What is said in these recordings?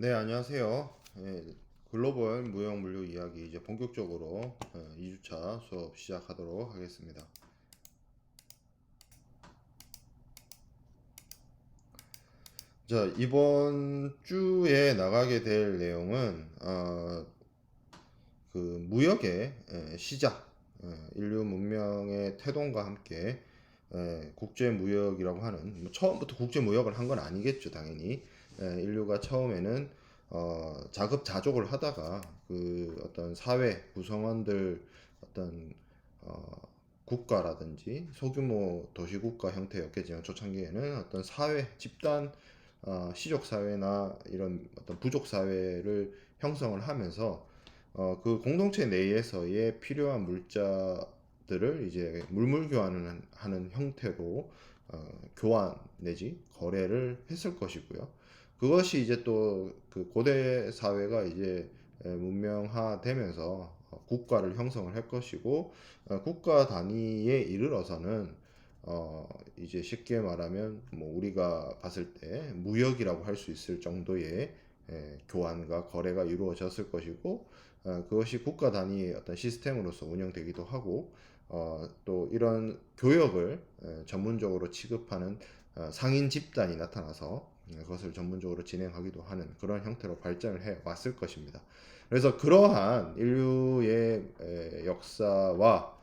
네, 안녕하세요. 글로벌 무역 물류 이야기 이제 본격적으로 2주차 수업 시작하도록 하겠습니다. 자, 이번 주에 나가게 될 내용은 그 무역의 시작, 인류 문명의 태동과 함께 국제 무역이라고 하는 처음부터 국제 무역을 한 건 아니겠죠, 당연히. 인류가 처음에는 자급자족을 하다가 그 어떤 사회 구성원들 어떤 어, 국가라든지 소규모 도시국가 형태였겠지만 초창기에는 어떤 사회 집단 시족 사회나 이런 어떤 부족 사회를 형성을 하면서 그 공동체 내에서의 필요한 물자들을 이제 물물 교환을 하는 형태로 교환 내지 거래를 했을 것이고요. 그것이 이제 또 그 고대 사회가 이제 문명화되면서 국가를 형성을 할 것이고 국가 단위에 이르러서는 이제 쉽게 말하면 뭐 우리가 봤을 때 무역이라고 할 수 있을 정도의 교환과 거래가 이루어졌을 것이고 그것이 국가 단위의 어떤 시스템으로서 운영되기도 하고 또 이런 교역을 전문적으로 취급하는 상인 집단이 나타나서 그것을 전문적으로 진행하기도 하는 그런 형태로 발전을 해 왔을 것입니다. 그래서 그러한 인류의 역사와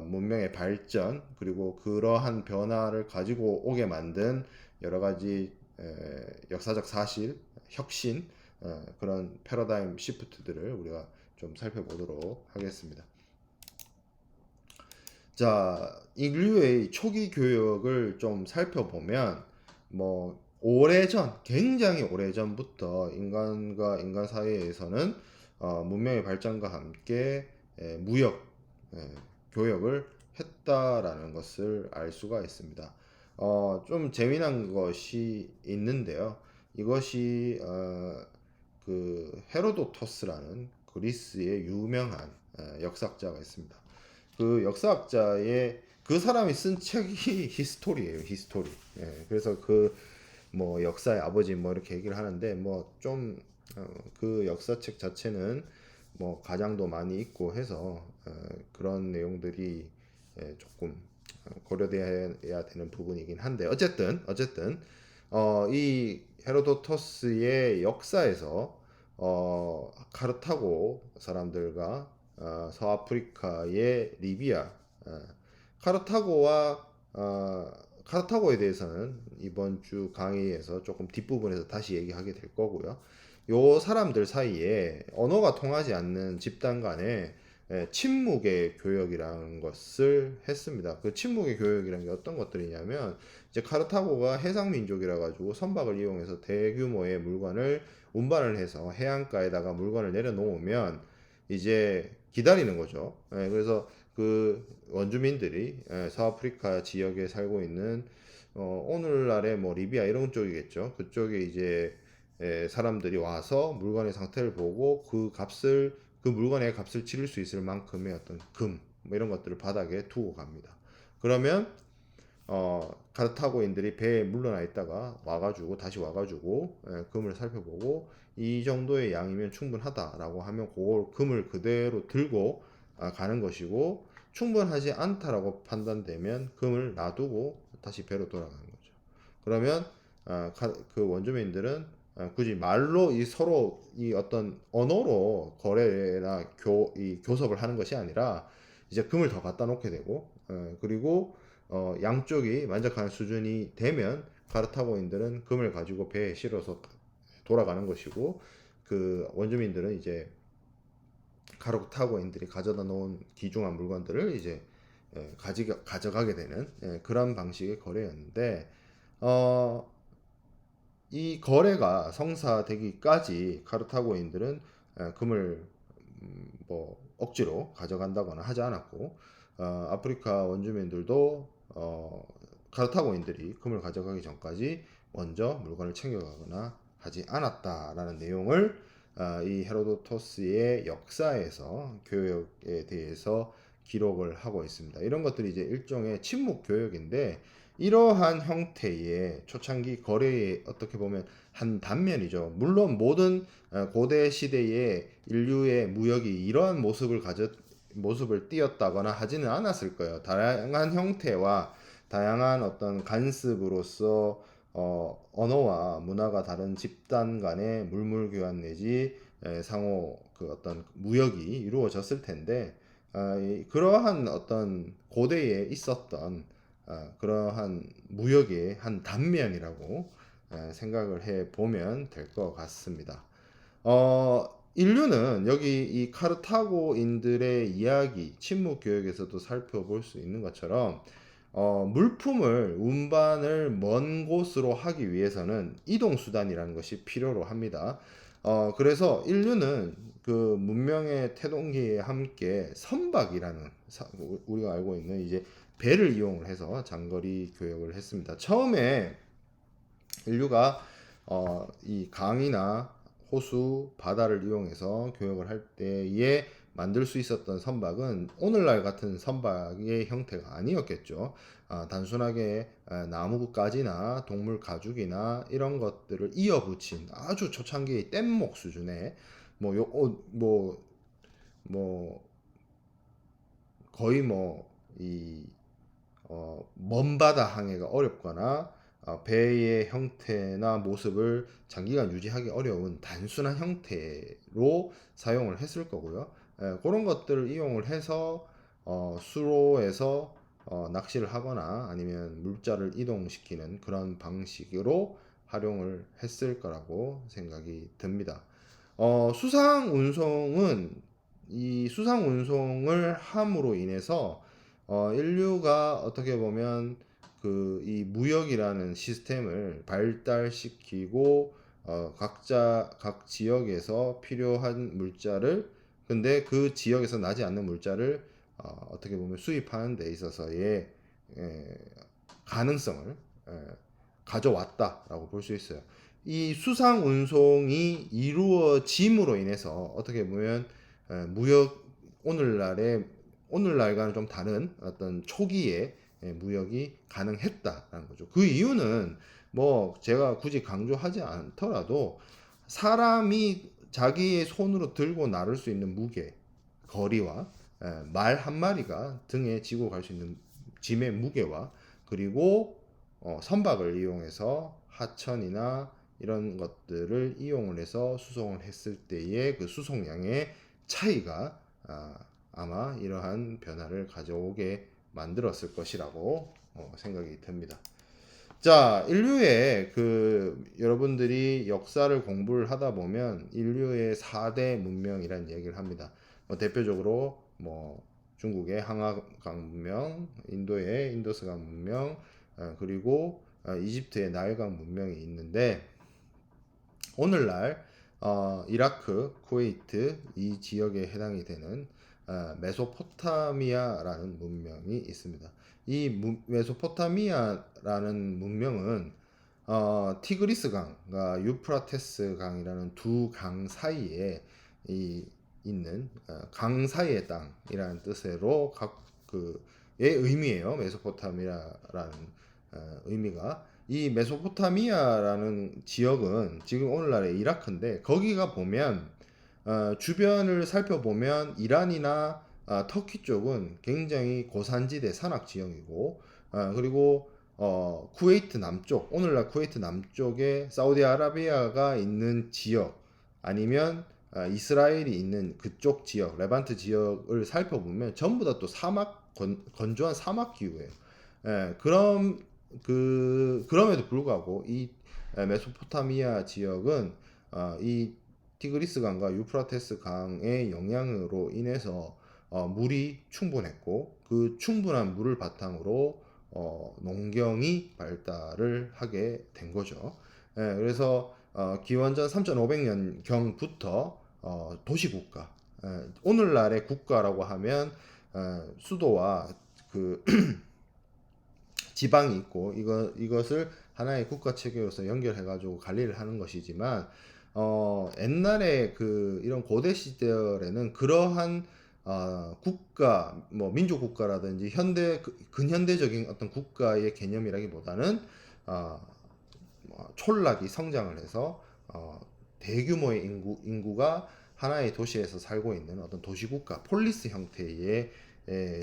문명의 발전 그리고 그러한 변화를 가지고 오게 만든 여러 가지 역사적 사실, 혁신 그런 패러다임 시프트들을 우리가 좀 살펴보도록 하겠습니다. 자, 인류의 초기 교역을 좀 살펴보면 뭐 오래전, 굉장히 오래전부터 인간과 인간 사이에서는 문명의 발전과 함께 무역, 에, 교역을 했다라는 것을 알 수가 있습니다. 좀 재미난 것이 있는데요. 이것이 그 헤로도토스라는 그리스의 유명한 역사학자가 있습니다. 그 역사학자의 그 사람이 쓴 책이 히스토리예요, 히스토리. 그래서 그 뭐 역사의 아버지 뭐 이렇게 얘기를 하는데 뭐 좀 그 역사책 자체는 뭐 가장도 많이 있고 해서 그런 내용들이 조금 고려돼야 되는 부분이긴 한데 어쨌든 이 헤로도토스의 역사에서 카르타고 사람들과 서아프리카의 리비아 어, 카르타고와 카르타고에 대해서는 이번 주 강의에서 조금 뒷부분에서 다시 얘기하게 될 거고요. 요 사람들 사이에 언어가 통하지 않는 집단 간에 침묵의 교역이라는 것을 했습니다. 그 침묵의 교역이라는 게 어떤 것들이냐면 이제 카르타고가 해상 민족이라 가지고 선박을 이용해서 대규모의 물건을 운반을 해서 해안가에다가 물건을 내려놓으면 이제 기다리는 거죠. 그래서 그 원주민들이 서아프리카 지역에 살고 있는 오늘날의 뭐 리비아 이런 쪽이겠죠. 그쪽에 이제 사람들이 와서 물건의 상태를 보고 그 물건의 값을 치를 수 있을 만큼의 어떤 뭐 이런 것들을 바닥에 두고 갑니다. 그러면 카르타고인들이 배에 물러나 있다가 와가지고 다시 와가지고 금을 살펴보고 이 정도의 양이면 충분하다라고 하면 그걸 금을 그대로 들고 가는 것이고 충분하지 않다라고 판단되면 금을 놔두고 다시 배로 돌아가는 거죠. 그러면 그 원주민들은 굳이 말로 이 서로 이 어떤 언어로 거래나 이 교섭을 하는 것이 아니라 이제 금을 더 갖다 놓게 되고 그리고 양쪽이 만족하는 수준이 되면 카르타고인들은 금을 가지고 배에 실어서 돌아가는 것이고 그 원주민들은 이제 카르타고인들이 가져다 놓은 귀중한 물건들을 이제 가져가게 되는 그런 방식의 거래였는데 어, 이 거래가 성사되기까지 카르타고인들은 금을 뭐 억지로 가져간다거나 하지 않았고 아프리카 원주민들도 카르타고인들이 금을 가져가기 전까지 먼저 물건을 챙겨가거나 하지 않았다라는 내용을 이 헤로도토스의 역사에서 교역에 대해서 기록을 하고 있습니다. 이런 것들이 이제 일종의 침묵 교역인데 이러한 형태의 초창기 거래의 어떻게 보면 한 단면이죠. 물론 모든 고대 시대의 인류의 무역이 이러한 모습을 띄었다거나 하지는 않았을 거예요. 다양한 형태와 다양한 어떤 간습으로서 언어와 문화가 다른 집단 간의 물물 교환 내지 상호 그 어떤 무역이 이루어졌을 텐데 그러한 어떤 고대에 있었던 그러한 무역의 한 단면이라고 생각을 해 보면 될 것 같습니다. 인류는 여기 이 카르타고인들의 이야기, 침묵 교역에서도 살펴볼 수 있는 것처럼 물품을 운반을 먼 곳으로 하기 위해서는 이동 수단이라는 것이 필요로 합니다. 그래서 인류는 그 문명의 태동기에 함께 선박이라는 우리가 알고 있는 이제 배를 이용을 해서 장거리 교역을 했습니다. 처음에 인류가 이 강이나 호수, 바다를 이용해서 교역을 할 때에 만들 수 있었던 선박은 오늘날 같은 선박의 형태가 아니었겠죠. 단순하게 나무 가지나 동물 가죽이나 이런 것들을 이어붙인 아주 초창기의 뗏목 수준의 뭐, 요, 뭐 거의 먼 바다 항해가 어렵거나 배의 형태나 모습을 장기간 유지하기 어려운 단순한 형태로 사용을 했을 거고요. 그런 것들을 이용을 해서 수로에서 낚시를 하거나 아니면 물자를 이동시키는 그런 방식으로 활용을 했을 거라고 생각이 듭니다. 수상 운송은 이 수상 운송을 함으로 인해서 인류가 어떻게 보면 그 이 무역이라는 시스템을 발달시키고 각자 각 지역에서 필요한 물자를 근데 그 지역에서 나지 않는 물자를 어떻게 보면 수입하는 데 있어서의 에, 가능성을 가져왔다라고 볼 수 있어요. 이 수상 운송이 이루어짐으로 인해서 어떻게 보면 무역 오늘날과는 좀 다른 어떤 초기에 무역이 가능했다라는 거죠. 그 이유는 뭐 제가 굳이 강조하지 않더라도 사람이 자기의 손으로 들고 나를 수 있는 무게, 거리와 말 한 마리가 등에 지고 갈 수 있는 짐의 무게와 그리고 선박을 이용해서 하천이나 이런 것들을 이용을 해서 수송을 했을 때의 그 수송량의 차이가 아마 이러한 변화를 가져오게 만들었을 것이라고 생각이 듭니다. 자, 인류의 여러분들이 역사를 공부를 하다 보면 인류의 4대 문명이라는 얘기를 합니다. 대표적으로 중국의 항아강 문명, 인도의 인더스강 문명, 그리고 이집트의 나일강 문명이 있는데 오늘날 이라크, 쿠웨이트 이 지역에 해당이 되는 메소포타미아라는 문명이 있습니다. 이 메소포타미아라는 문명은 티그리스 강과 유프라테스 강이라는 두 강 사이에 있는 강 사이의 땅이라는 뜻으로 각의 의미예요. 메소포타미아라는 의미가 이 메소포타미아라는 지역은 지금 오늘날의 이라크인데 거기가 보면 주변을 살펴보면 이란이나 터키 쪽은 굉장히 고산지대 산악 지형이고 그리고 쿠웨이트 남쪽 오늘날 쿠웨이트 남쪽에 사우디아라비아가 있는 지역 아니면 이스라엘이 있는 그쪽 지역 레반트 지역을 살펴보면 전부 다 또 사막 건조한 사막 기후예요. 그럼에도 불구하고 이 메소포타미아 지역은 이 티그리스 강과 유프라테스 강의 영향으로 인해서 물이 충분했고 그 충분한 물을 바탕으로 농경이 발달을 하게 된 거죠. 그래서 기원전 3500년 경부터 도시국가 오늘날의 국가라고 하면 수도와 그 지방이 있고 이것을 하나의 국가 체계로서 연결해 가지고 관리를 하는 것이지만 옛날에 이런 고대 시절에는 그러한 국가, 뭐 민족 국가라든지 근현대적인 어떤 국가의 개념이라기보다는 촌락이 성장을 해서 대규모의 인구가 하나의 도시에서 살고 있는 어떤 도시국가, 폴리스 형태의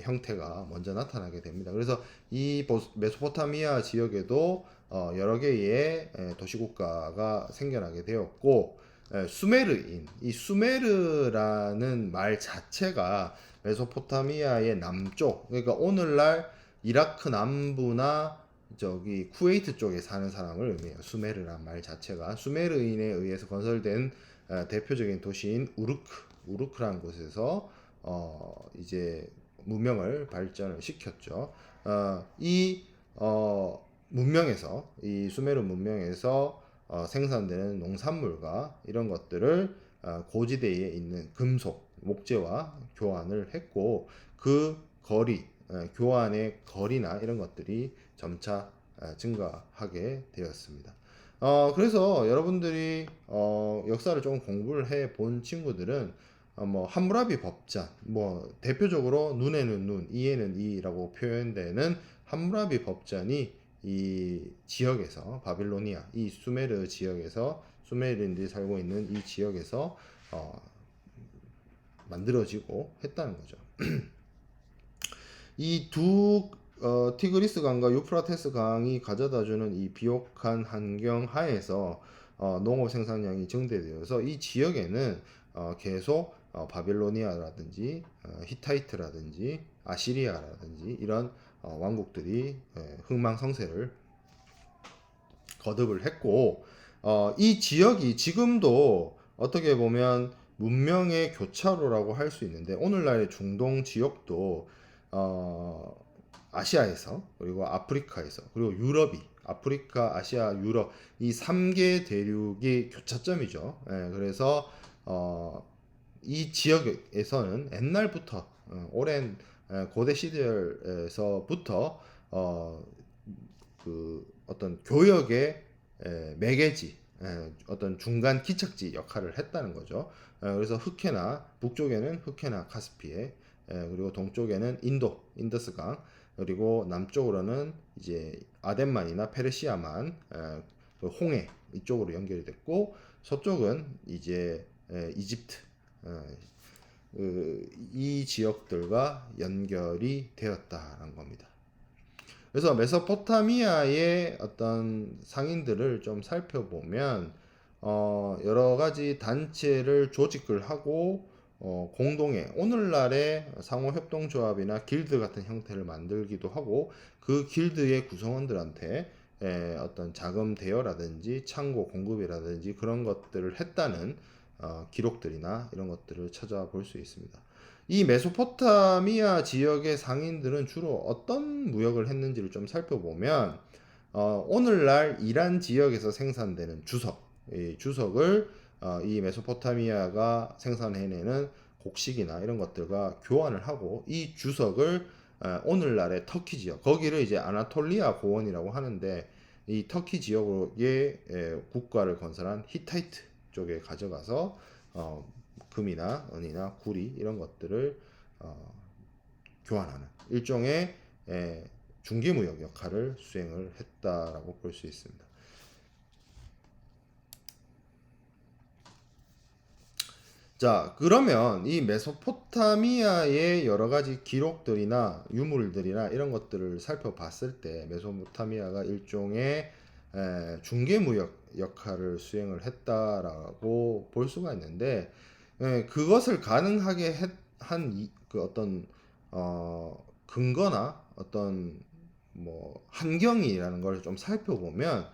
형태가 먼저 나타나게 됩니다. 그래서 이 메소포타미아 지역에도 여러 개의 도시국가가 생겨나게 되었고, 수메르인, 이 수메르라는 말 자체가 메소포타미아의 남쪽, 그러니까 오늘날 이라크 남부나 저기 쿠웨이트 쪽에 사는 사람을 의미해요. 수메르란 말 자체가 수메르인에 의해서 건설된 대표적인 도시인 우르크라는 곳에서 이제 문명을 발전을 시켰죠. 이 문명에서, 이 수메르 문명에서 생산되는 농산물과 이런 것들을 고지대에 있는 금속, 목재와 교환을 했고, 그 교환의 거리나 이런 것들이 점차 증가하게 되었습니다. 그래서 여러분들이 역사를 좀 공부를 해 본 친구들은 뭐 함무라비 법전, 뭐 대표적으로 눈에는 눈, 이에는 이라고 표현되는 함무라비 법전이 이 지역에서, 바빌로니아, 이 수메르 지역에서, 수메르인들이 살고 있는 이 지역에서 만들어지고 했다는 거죠. 이 티그리스 강과 유프라테스 강이 가져다주는 이 비옥한 환경 하에서 농업 생산량이 증대되어서 이 지역에는 계속 바빌로니아라든지 히타이트라든지 아시리아라든지 이런 왕국들이 흥망성쇠를 거듭을 했고, 이 지역이 지금도 어떻게 보면 문명의 교차로라고 할 수 있는데, 오늘날의 중동 지역도 아시아에서, 그리고 아프리카에서, 그리고 유럽이, 아프리카, 아시아, 유럽, 이 3개 대륙이 교차점이죠. 그래서 이 지역에서는 옛날부터 오랜 고대 시절에서부터 그 어떤 교역의 매개지, 어떤 중간 기척지 역할을 했다는 거죠. 그래서 북쪽에는 흑해나 카스피해, 그리고 동쪽에는 인더스강, 그리고 남쪽으로는 이제 아덴만이나 페르시아만, 그 홍해 이쪽으로 연결이 됐고, 서쪽은 이제 이집트, 이 지역들과 연결이 되었다는 겁니다. 그래서 메소포타미아의 어떤 상인들을 좀 살펴보면 여러 가지 단체를 조직을 하고 공동의 오늘날의 상호협동조합이나 길드 같은 형태를 만들기도 하고, 그 길드의 구성원들한테 어떤 자금 대여라든지 창고 공급이라든지 그런 것들을 했다는 기록들이나 이런 것들을 찾아볼 수 있습니다. 이 메소포타미아 지역의 상인들은 주로 어떤 무역을 했는지를 좀 살펴보면 오늘날 이란 지역에서 생산되는 이 주석을 이 메소포타미아가 생산해내는 곡식이나 이런 것들과 교환을 하고, 이 주석을 오늘날의 터키 지역, 거기를 이제 아나톨리아 고원이라고 하는데, 이 터키 지역의 국가를 건설한 히타이트 쪽에 가져가서 금이나 은이나 구리 이런 것들을 교환하는 일종의 중개무역 역할을 수행을 했다라고 볼 수 있습니다. 자, 그러면 이 메소포타미아의 여러 가지 기록들이나 유물들이나 이런 것들을 살펴봤을 때 메소포타미아가 일종의 중개무역 역할을 수행을 했다라고 볼 수가 있는데, 그것을 가능하게 한 그 어떤 근거나 어떤 뭐 환경이라는 걸 좀 살펴보면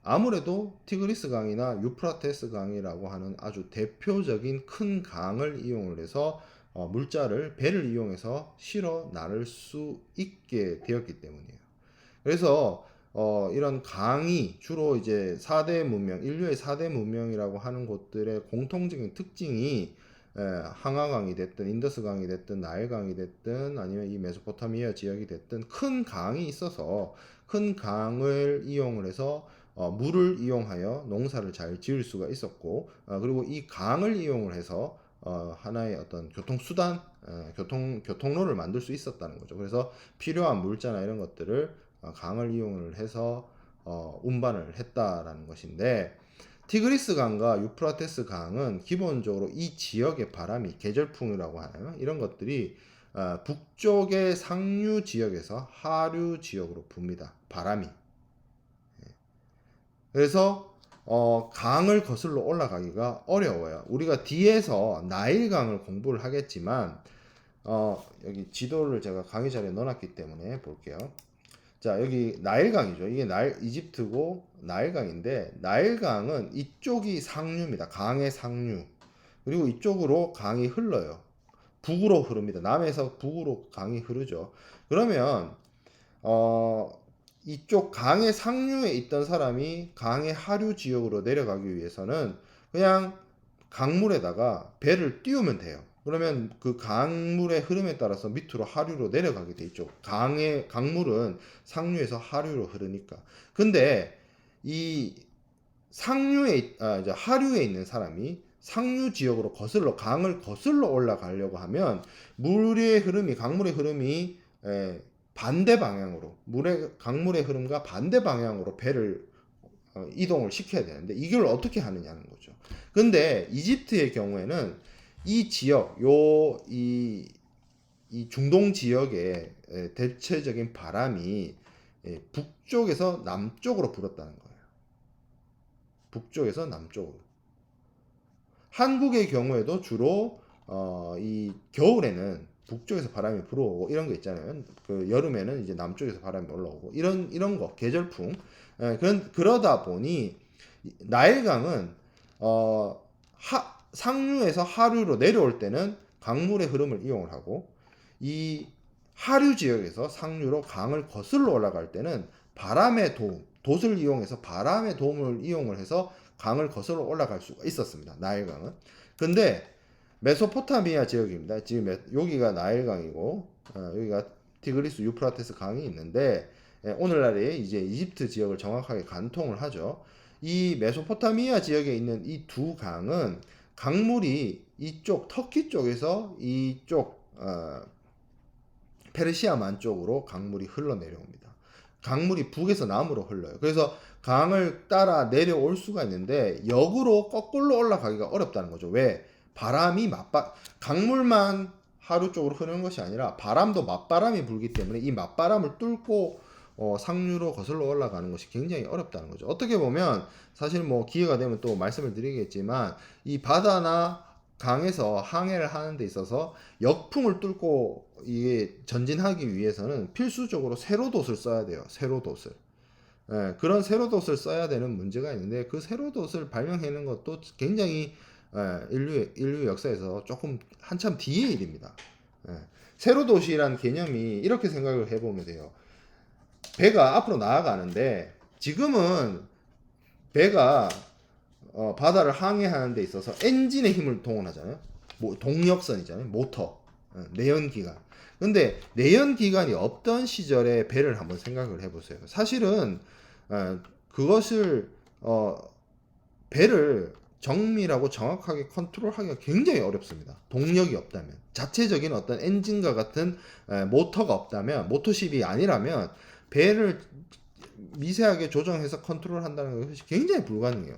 아무래도 티그리스 강이나 유프라테스 강이라고 하는 아주 대표적인 큰 강을 이용을 해서 배를 이용해서 실어 나를 수 있게 되었기 때문이에요. 그래서 이런 강이 주로 이제 4대 문명, 인류의 4대 문명이라고 하는 곳들의 공통적인 특징이 항아강이 됐든 인더스강이 됐든 나일강이 됐든 아니면 이 메소포타미아 지역이 됐든 큰 강이 있어서 큰 강을 이용을 해서 물을 이용하여 농사를 잘 지을 수가 있었고, 그리고 이 강을 이용을 해서 하나의 어떤 교통수단, 교통로를 만들 수 있었다는 거죠. 그래서 필요한 물자나 이런 것들을 강을 이용을 해서 운반을 했다라는 것인데, 티그리스 강과 유프라테스 강은 기본적으로 이 지역의 바람이 계절풍이라고 하나요? 이런 것들이 북쪽의 상류 지역에서 하류 지역으로 붑니다. 바람이. 그래서 강을 거슬러 올라가기가 어려워요. 우리가 뒤에서 나일강을 공부를 하겠지만 여기 지도를 제가 강의 자리에 넣어놨기 때문에 볼게요. 자, 여기 나일강이죠. 이게 이집트고 나일강인데, 나일강은 이쪽이 상류입니다. 강의 상류. 그리고 이쪽으로 강이 흘러요. 북으로 흐릅니다. 남에서 북으로 강이 흐르죠. 그러면 이쪽 강의 상류에 있던 사람이 강의 하류 지역으로 내려가기 위해서는 그냥 강물에다가 배를 띄우면 돼요. 그러면 그 강물의 흐름에 따라서 밑으로 하류로 내려가게 돼 있죠. 강물은 상류에서 하류로 흐르니까. 근데 이 이제 하류에 있는 사람이 상류 지역으로 강을 거슬러 올라가려고 하면 강물의 흐름이 반대 방향으로, 강물의 흐름과 반대 방향으로 배를 이동을 시켜야 되는데, 이걸 어떻게 하느냐는 거죠. 근데 이집트의 경우에는 이 지역, 이 중동 지역의 대체적인 바람이 북쪽에서 남쪽으로 불었다는 거예요. 북쪽에서 남쪽으로. 한국의 경우에도 주로 이 겨울에는 북쪽에서 바람이 불어오고 이런 거 있잖아요. 그 여름에는 이제 남쪽에서 바람이 올라오고 이런 거 계절풍. 그러다 보니 나일강은 상류에서 하류로 내려올 때는 강물의 흐름을 이용을 하고, 이 하류 지역에서 상류로 강을 거슬러 올라갈 때는 돛을 이용해서 바람의 도움을 이용을 해서 강을 거슬러 올라갈 수가 있었습니다. 나일강은. 근데 메소포타미아 지역입니다. 지금 여기가 나일강이고 여기가 티그리스 유프라테스 강이 있는데, 오늘날에 이제 이집트 지역을 정확하게 간통을 하죠. 이 메소포타미아 지역에 있는 이 두 강은 강물이 이쪽 터키 쪽에서 이쪽 페르시아만 쪽으로 강물이 흘러내려옵니다. 강물이 북에서 남으로 흘러요. 그래서 강을 따라 내려올 수가 있는데 역으로 거꾸로 올라가기가 어렵다는 거죠. 왜? 강물만 하류 쪽으로 흐르는 것이 아니라 바람도 맞바람이 불기 때문에 이 맞바람을 뚫고 상류로 거슬러 올라가는 것이 굉장히 어렵다는 거죠. 어떻게 보면 사실 뭐 기회가 되면 또 말씀을 드리겠지만, 이 바다나 강에서 항해를 하는 데 있어서 역풍을 뚫고 이게 전진하기 위해서는 필수적으로 세로돛을 써야 돼요. 세로돛을. 그런 세로돛을 써야 되는 문제가 있는데, 그 세로돛을 발명해낸 것도 굉장히 인류 역사에서 조금 한참 뒤의 일입니다. 세로돛이란 개념이 이렇게 생각을 해보면 돼요. 배가 앞으로 나아가는데, 지금은 배가 바다를 항해하는 데 있어서 엔진의 힘을 동원하잖아요. 동력선이잖아요. 모터, 내연기관. 근데 내연기관이 없던 시절의 배를 한번 생각을 해보세요. 사실은 그것을 배를 정밀하고 정확하게 컨트롤하기가 굉장히 어렵습니다. 동력이 없다면, 자체적인 어떤 엔진과 같은 모터가 없다면, 모터십이 아니라면 배를 미세하게 조정해서 컨트롤한다는 것이 굉장히 불가능해요.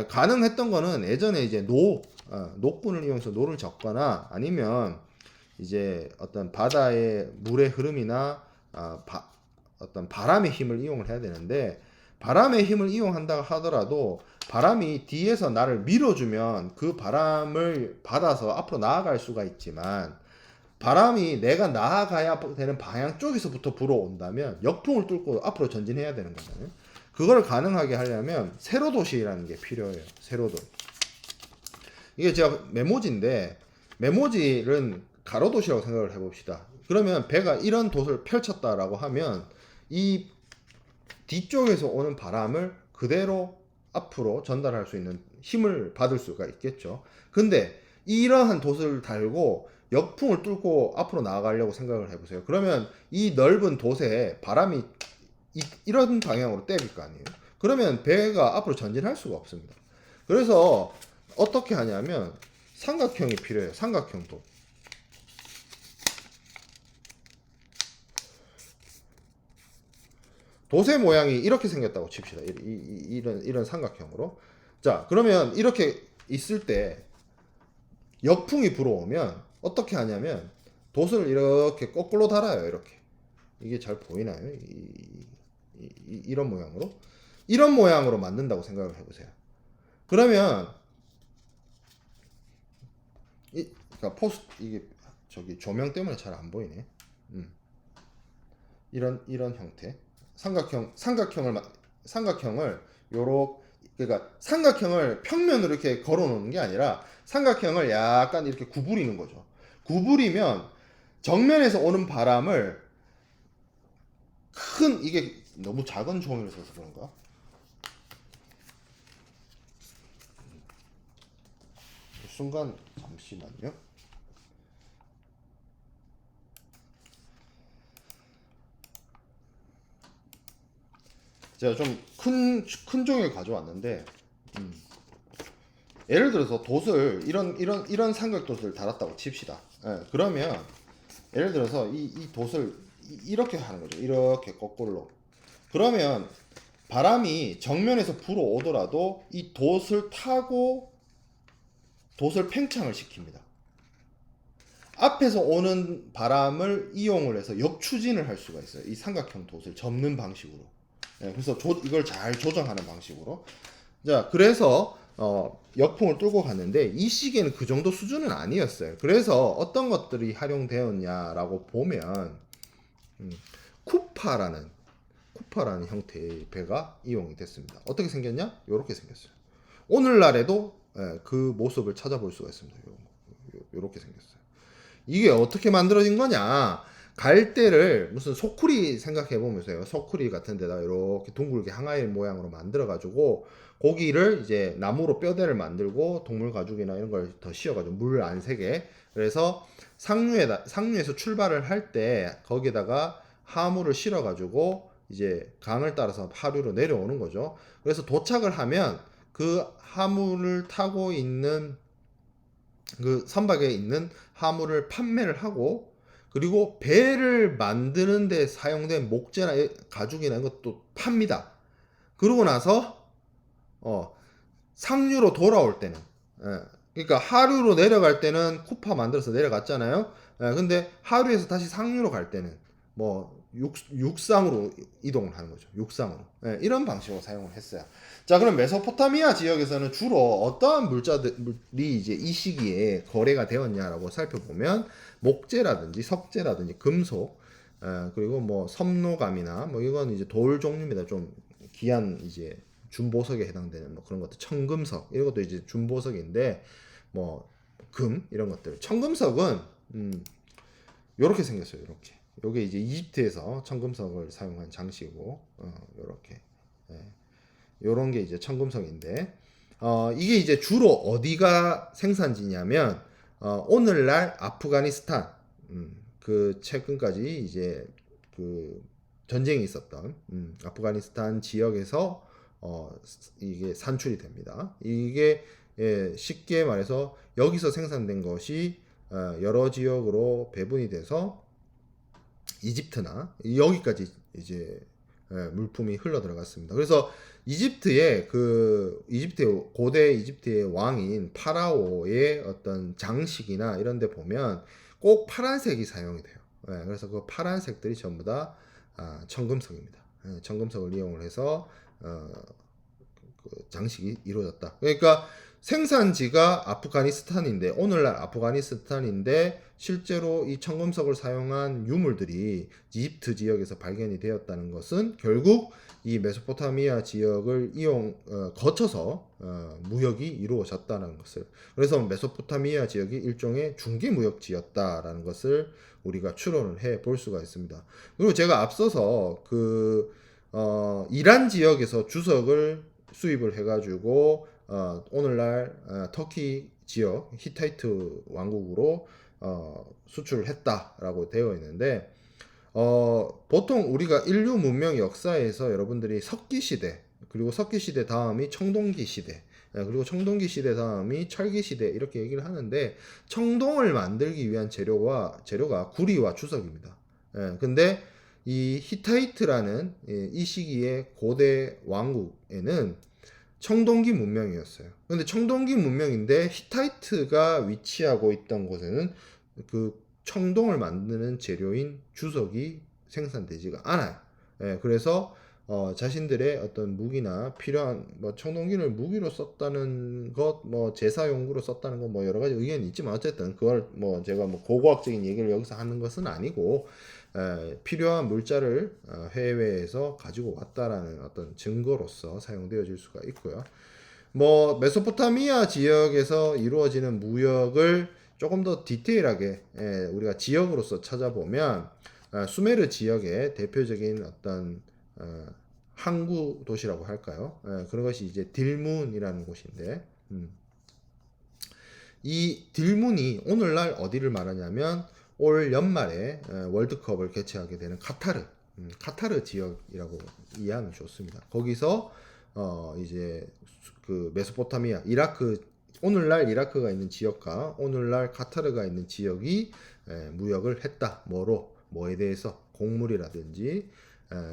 가능했던 거는 예전에 이제 노끈을 이용해서 노를 젓거나, 아니면 이제 어떤 바다의 물의 흐름이나 어떤 바람의 힘을 이용을 해야 되는데, 바람의 힘을 이용한다 하더라도 바람이 뒤에서 나를 밀어주면 그 바람을 받아서 앞으로 나아갈 수가 있지만, 바람이 내가 나아가야 되는 방향 쪽에서부터 불어온다면 역풍을 뚫고 앞으로 전진해야 되는 거잖아요. 그걸 가능하게 하려면 세로돛이라는 게 필요해요. 세로돛. 이게 제가 메모지인데, 메모지는 가로돛이라고 생각을 해봅시다. 그러면 배가 이런 돛을 펼쳤다라고 하면 이 뒤쪽에서 오는 바람을 그대로 앞으로 전달할 수 있는 힘을 받을 수가 있겠죠. 근데 이러한 돛을 달고 역풍을 뚫고 앞으로 나아가려고 생각을 해보세요. 그러면 이 넓은 돛에 바람이 이런 방향으로 때릴 거 아니에요. 그러면 배가 앞으로 전진할 수가 없습니다. 그래서 어떻게 하냐면 삼각형이 필요해요. 삼각형도. 돛의 모양이 이렇게 생겼다고 칩시다. 이런 삼각형으로. 자, 그러면 이렇게 있을 때 역풍이 불어오면 어떻게 하냐면 돛을 이렇게 거꾸로 달아요. 이렇게. 이게 잘 보이나요? 이런 모양으로. 이런 모양으로 만든다고 생각을 해보세요. 그러면 그러니까 이게 저기 조명 때문에 잘 안 보이네. 이런 형태. 삼각형을 그러니까 삼각형을 평면으로 이렇게 걸어 놓는 게 아니라 삼각형을 약간 이렇게 구부리는 거죠. 구부리면 정면에서 오는 바람을 이게 너무 작은 종이를 써서 그런가? 순간 잠시만요. 제가 좀 큰 종이를 가져왔는데, 예를 들어서 돛을 이런 삼각돛을 달았다고 칩시다. 예, 그러면 예를 들어서 이 돛을 이렇게 하는 거죠. 이렇게 거꾸로. 그러면 바람이 정면에서 불어오더라도 이 돛을 타고 돛을 팽창을 시킵니다. 앞에서 오는 바람을 이용을 해서 역추진을 할 수가 있어요. 이 삼각형 돛을 접는 방식으로. 예, 그래서 이걸 잘 조정하는 방식으로. 자, 그래서 역풍을 뚫고 갔는데 이 시기에는 그 정도 수준은 아니었어요. 그래서 어떤 것들이 활용되었냐라고 보면 쿠파라는 형태의 배가 이용이 됐습니다. 어떻게 생겼냐? 이렇게 생겼어요. 오늘날에도 그 모습을 찾아볼 수가 있습니다. 이렇게 생겼어요. 이게 어떻게 만들어진 거냐? 갈대를 무슨 소쿠리 생각해 보면서요. 소쿠리 같은 데다 이렇게 둥글게 항아리 모양으로 만들어 가지고 고기를 이제 나무로 뼈대를 만들고 동물 가죽이나 이런 걸 더 씌워 가지고 물 안 새게. 그래서 상류에서 출발을 할 때 거기에다가 하물을 실어 가지고 이제 강을 따라서 하류로 내려오는 거죠. 그래서 도착을 하면 그 하물을 타고 있는 그 선박에 있는 하물을 판매를 하고, 그리고 배를 만드는 데 사용된 목재나 가죽이나 이런 것도 팝니다. 그러고 나서 상류로 돌아올 때는, 그러니까 하류로 내려갈 때는 쿠파 만들어서 내려갔잖아요. 근데 하류에서 다시 상류로 갈 때는 뭐 육상으로 이동을 하는 거죠. 육상으로. 이런 방식으로 사용을 했어요. 자, 그럼 메소포타미아 지역에서는 주로 어떠한 물자들이 이제 이 시기에 거래가 되었냐라고 살펴보면 목재라든지 석재라든지 금속, 그리고 뭐 섬노감이나 뭐 이건 이제 돌 종류입니다. 좀 귀한 이제 준보석에 해당되는 뭐 그런 것들, 청금석 이런 것도 이제 준보석인데 뭐 금 이런 것들. 청금석은 요렇게 생겼어요. 이렇게. 요게 이제 이집트에서 청금석을 사용한 장식이고, 요렇게. 요런 게 이제 청금석인데, 이게 이제 주로 어디가 생산지냐면, 오늘날 아프가니스탄, 그 최근까지 이제 그 전쟁이 있었던, 아프가니스탄 지역에서, 이게 산출이 됩니다. 이게, 쉽게 말해서 여기서 생산된 것이, 여러 지역으로 배분이 돼서 이집트나 여기까지 이제 물품이 흘러 들어갔습니다. 그래서 이집트의 고대 이집트의 왕인 파라오의 어떤 장식이나 이런 데 보면 꼭 파란색이 사용이 돼요. 그래서 그 파란색들이 전부 다 청금석입니다. 청금석을 이용을 해서 그 장식이 이루어졌다. 그러니까 생산지가 아프가니스탄인데, 오늘날 아프가니스탄인데 실제로 이 청금석을 사용한 유물들이 이집트 지역에서 발견이 되었다는 것은 결국 이 메소포타미아 지역을 거쳐서 무역이 이루어졌다는 것을, 그래서 메소포타미아 지역이 일종의 중개무역지였다라는 것을 우리가 추론을 해 볼 수가 있습니다. 그리고 제가 앞서서 이란 지역에서 주석을 수입을 해가지고 오늘날 터키 지역 히타이트 왕국으로 수출을 했다라고 되어 있는데, 보통 우리가 인류 문명 역사에서 여러분들이 석기 시대, 그리고 석기 시대 다음이 청동기 시대, 그리고 청동기 시대 다음이 철기 시대 이렇게 얘기를 하는데 청동을 만들기 위한 재료가 구리와 주석입니다. 근데 이 히타이트라는 이 시기의 고대 왕국에는 청동기 문명이었어요. 근데 청동기 문명인데 히타이트가 위치하고 있던 곳에는 그 청동을 만드는 재료인 주석이 생산되지가 않아요. 그래서 자신들의 어떤 무기나 필요한 뭐 청동기를 무기로 썼다는 것, 뭐 제사용구로 썼다는 것, 뭐 여러 가지 의견이 있지만 어쨌든 그걸 뭐 제가 뭐 고고학적인 얘기를 여기서 하는 것은 아니고 필요한 물자를 해외에서 가지고 왔다라는 어떤 증거로서 사용되어질 수가 있고요. 뭐 메소포타미아 지역에서 이루어지는 무역을 조금 더 디테일하게 우리가 지역으로서 찾아보면 수메르 지역의 대표적인 어떤 항구 도시라고 할까요? 그런 것이 이제 딜문이라는 곳인데 이 딜문이 오늘날 어디를 말하냐면 올 연말에 월드컵을 개최하게 되는 카타르 지역이라고 이해하면 좋습니다. 거기서 이제 그 메소포타미아, 이라크, 오늘날 이라크가 있는 지역과 오늘날 카타르가 있는 지역이 무역을 했다. 뭐에 대해서 곡물이라든지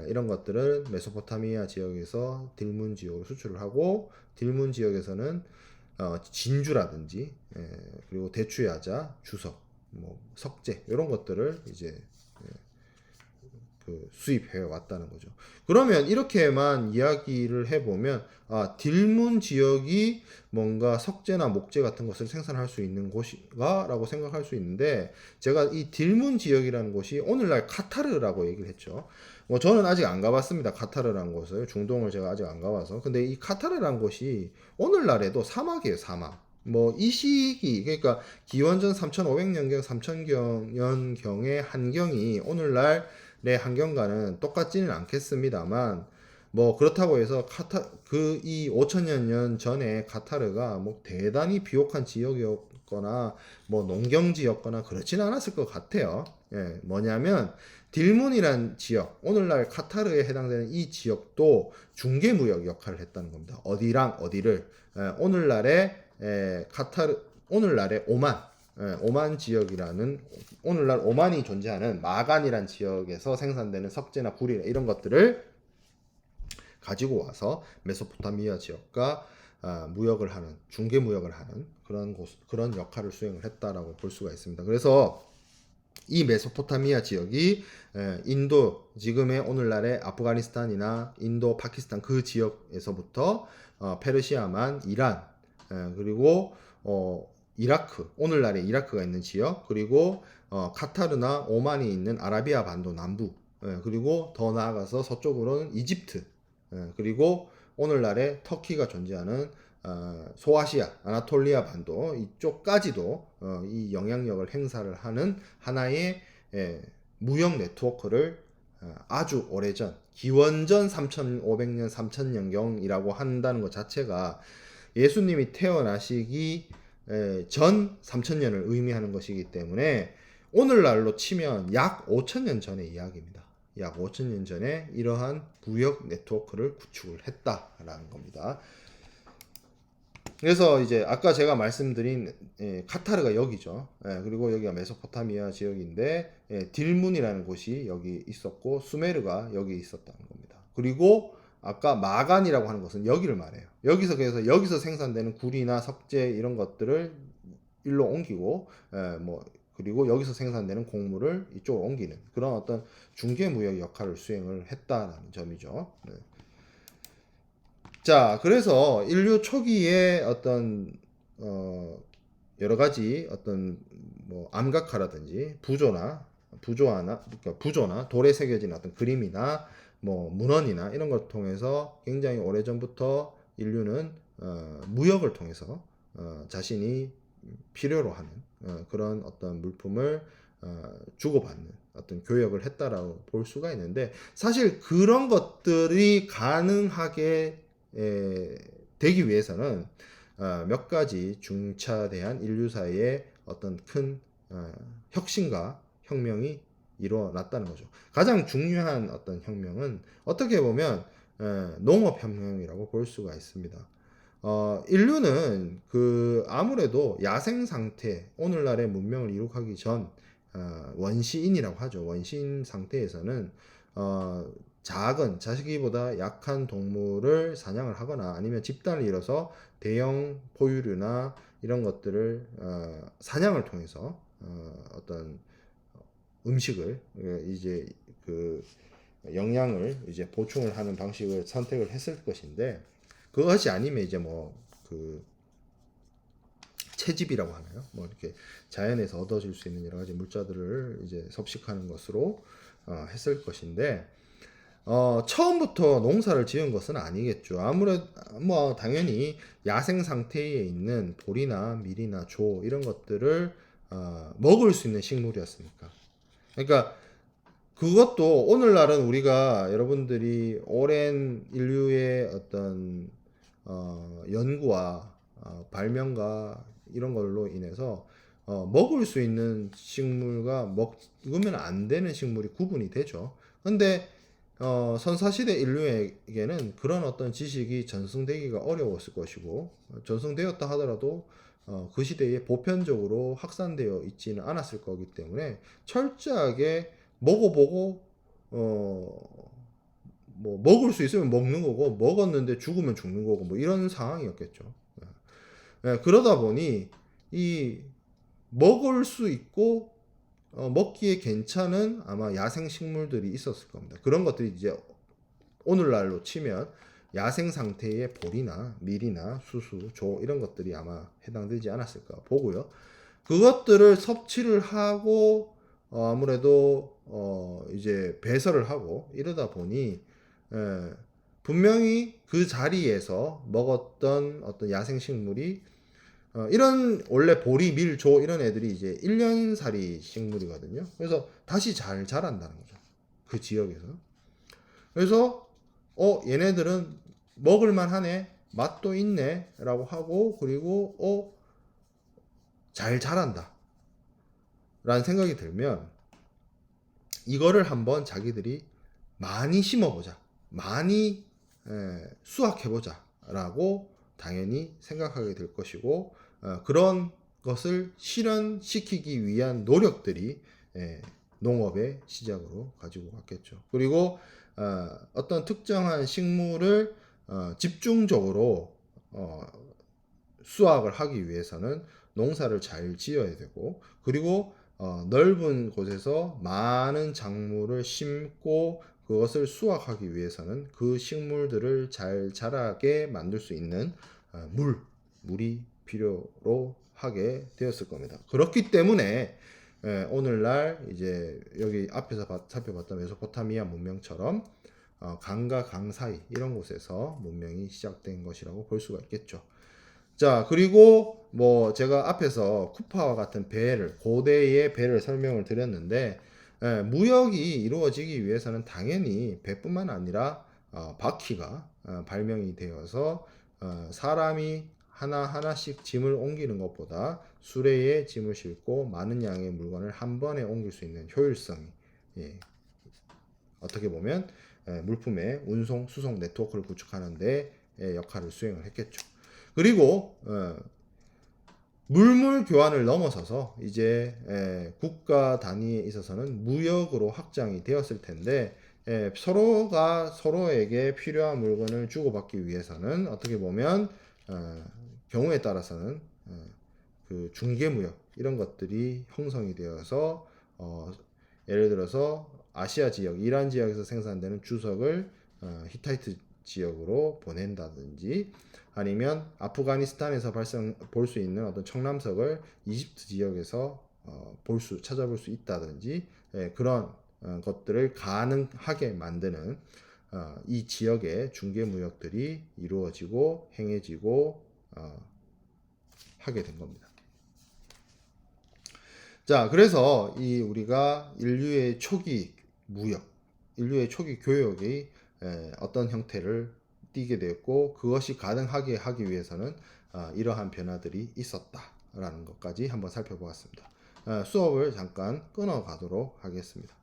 이런 것들을 메소포타미아 지역에서 딜문 지역으로 수출을 하고 딜문 지역에서는 진주라든지 그리고 대추야자, 주석, 뭐 석재 이런 것들을 이제 그 수입해 왔다는 거죠. 그러면 이렇게만 이야기를 해보면 딜문 지역이 뭔가 석재나 목재 같은 것을 생산할 수 있는 곳이가라고 생각할 수 있는데 제가 이 딜문 지역이라는 곳이 오늘날 카타르라고 얘기를 했죠. 뭐 저는 아직 안 가봤습니다. 카타르라는 곳을 중동을 제가 아직 안 가봐서 근데 이 카타르라는 곳이 오늘날에도 사막이에요. 사막. 뭐 이 시기 그러니까 기원전 3,500년경 3,000년경의 환경이 오늘날 내 환경과는 똑같지는 않겠습니다만 뭐 그렇다고 해서 이 5천여 년 전에 카타르가 뭐 대단히 비옥한 지역이었거나 뭐 농경지였거나 그렇지는 않았을 것 같아요. 뭐냐면 딜문이란 지역, 오늘날 카타르에 해당되는 이 지역도 중개무역 역할을 했다는 겁니다. 어디랑 어디를 오늘날의 오만 지역이라는 오늘날 오만이 존재하는 마간이란 지역에서 생산되는 석재나 구리 이런 것들을 가지고 와서 메소포타미아 지역과 무역을 하는 중개 무역을 하는 그런 역할을 수행을 했다라고 볼 수가 있습니다. 그래서 이 메소포타미아 지역이 인도 지금의 오늘날의 아프가니스탄이나 인도, 파키스탄 그 지역에서부터 페르시아만, 이란 그리고 이라크, 오늘날의 이라크가 있는 지역, 그리고 카타르나 오만이 있는 아라비아 반도 남부, 그리고 더 나아가서 서쪽으로는 이집트, 그리고 오늘날의 터키가 존재하는 소아시아, 아나톨리아 반도 이쪽까지도 이 영향력을 행사를 하는 하나의 무역 네트워크를 아주 오래전, 기원전 3,500년, 3,000년경이라고 한다는 것 자체가 예수님이 태어나시기 전 3,000년을 의미하는 것이기 때문에 오늘날로 치면 약 5,000년 전의 이야기입니다. 약 5,000년 전에 이러한 무역 네트워크를 구축을 했다라는 겁니다. 그래서 이제 아까 제가 말씀드린 카타르가 여기죠. 그리고 여기가 메소포타미아 지역인데 딜문이라는 곳이 여기 있었고 수메르가 여기 있었다는 겁니다. 그리고 아까 마간이라고 하는 것은 여기를 말해요. 그래서 여기서 생산되는 구리나 석재 이런 것들을 일로 옮기고 뭐 그리고 여기서 생산되는 곡물을 이쪽으로 옮기는 그런 어떤 중개무역 역할을 수행을 했다라는 점이죠. 자, 그래서 인류 초기에 어떤 여러 가지 어떤 뭐 암각화라든지 부조나 돌에 새겨진 어떤 그림이나 뭐 문헌이나 이런 걸 통해서 굉장히 오래전부터 인류는 무역을 통해서 자신이 필요로 하는 그런 어떤 물품을 주고받는 어떤 교역을 했다라고 볼 수가 있는데 사실 그런 것들이 가능하게 되기 위해서는 몇 가지 중차대한 인류사의 어떤 큰 혁신과 혁명이 일어났다는 거죠. 가장 중요한 어떤 혁명은 어떻게 보면 농업혁명이라고 볼 수가 있습니다. 인류는 그 아무래도 야생 상태, 오늘날의 문명을 이룩하기 전 원시인이라고 하죠. 원시인 상태에서는 작은 자기보다 약한 동물을 사냥을 하거나 아니면 집단을 이뤄서 대형 포유류나 이런 것들을 사냥을 통해서 어떤 음식을 이제 그 영양을 이제 보충을 하는 방식을 선택을 했을 것인데, 그것이 아니면 이제 뭐 그 채집이라고 하나요? 뭐 이렇게 자연에서 얻어질 수 있는 여러 가지 물자들을 이제 섭식하는 것으로 했을 것인데, 처음부터 농사를 지은 것은 아니겠죠. 아무래도 뭐 당연히 야생 상태에 있는 보리나 밀이나 조 이런 것들을 먹을 수 있는 식물이었으니까. 그러니까 그것도 오늘날은 우리가 여러분들이 오랜 인류의 어떤 연구와 발명과 이런 걸로 인해서 먹을 수 있는 식물과 먹으면 안 되는 식물이 구분이 되죠. 근데 선사시대 인류에게는 그런 어떤 지식이 전승되기가 어려웠을 것이고, 전승되었다 하더라도 그 시대에 보편적으로 확산되어 있지는 않았을 거기 때문에 철저하게 먹어보고 뭐 먹을 수 있으면 먹는 거고, 먹었는데 죽으면 죽는 거고, 뭐 이런 상황이었겠죠. 그러다 보니 이 먹을 수 있고 먹기에 괜찮은 아마 야생 식물들이 있었을 겁니다. 그런 것들이 이제 오늘날로 치면 야생 상태의 보리나 밀이나 수수, 조 이런 것들이 아마 해당되지 않았을까 보고요. 그것들을 섭취를 하고 아무래도 이제 배설을 하고 이러다 보니 분명히 그 자리에서 먹었던 어떤 야생 식물이 이런 원래 보리, 밀, 조 이런 애들이 이제 1년살이 식물이거든요. 그래서 다시 잘 자란다는 거죠. 그 지역에서. 그래서 얘네들은 먹을만 하네, 맛도 있네 라고 하고, 그리고 잘 자란다 라는 생각이 들면 이거를 한번 자기들이 많이 심어보자, 많이 수확해보자 라고 당연히 생각하게 될 것이고, 그런 것을 실현시키기 위한 노력들이 농업의 시작으로 가지고 갔겠죠. 그리고 어떤 특정한 식물을 집중적으로 수확을 하기 위해서는 농사를 잘 지어야 되고, 그리고 넓은 곳에서 많은 작물을 심고 그것을 수확하기 위해서는 그 식물들을 잘 자라게 만들 수 있는 물이 필요로 하게 되었을 겁니다. 그렇기 때문에 오늘날 이제 여기 앞에서 살펴봤던 메소포타미아 문명처럼 강과 강 사이 이런 곳에서 문명이 시작된 것이라고 볼 수가 있겠죠. 자, 그리고 뭐 제가 앞에서 쿠파와 같은 배를, 고대의 배를 설명을 드렸는데, 무역이 이루어지기 위해서는 당연히 배뿐만 아니라 바퀴가 발명이 되어서 사람이 하나하나씩 짐을 옮기는 것보다 수레에 짐을 싣고 많은 양의 물건을 한 번에 옮길 수 있는 효율성이, 어떻게 보면 물품의 운송, 수송 네트워크를 구축하는 데 역할을 수행을 했겠죠. 그리고 물물 교환을 넘어서서 이제 국가 단위에 있어서는 무역으로 확장이 되었을 텐데, 서로가 서로에게 필요한 물건을 주고받기 위해서는 어떻게 보면 경우에 따라서는 그 중개무역 이런 것들이 형성이 되어서 예를 들어서 아시아 지역, 이란 지역에서 생산되는 주석을 히타이트 지역으로 보낸다든지, 아니면 아프가니스탄에서 볼 수 있는 어떤 청남석을 이집트 지역에서 찾아볼 수 있다든지, 그런 것들을 가능하게 만드는 이 지역의 중개무역들이 이루어지고 행해지고 하게 된 겁니다. 자, 그래서 이 우리가 인류의 초기 무역, 인류의 초기 교역이 어떤 형태를 띠게 되었고, 그것이 가능하게 하기 위해서는 이러한 변화들이 있었다라는 것까지 한번 살펴보았습니다. 수업을 잠깐 끊어 가도록 하겠습니다.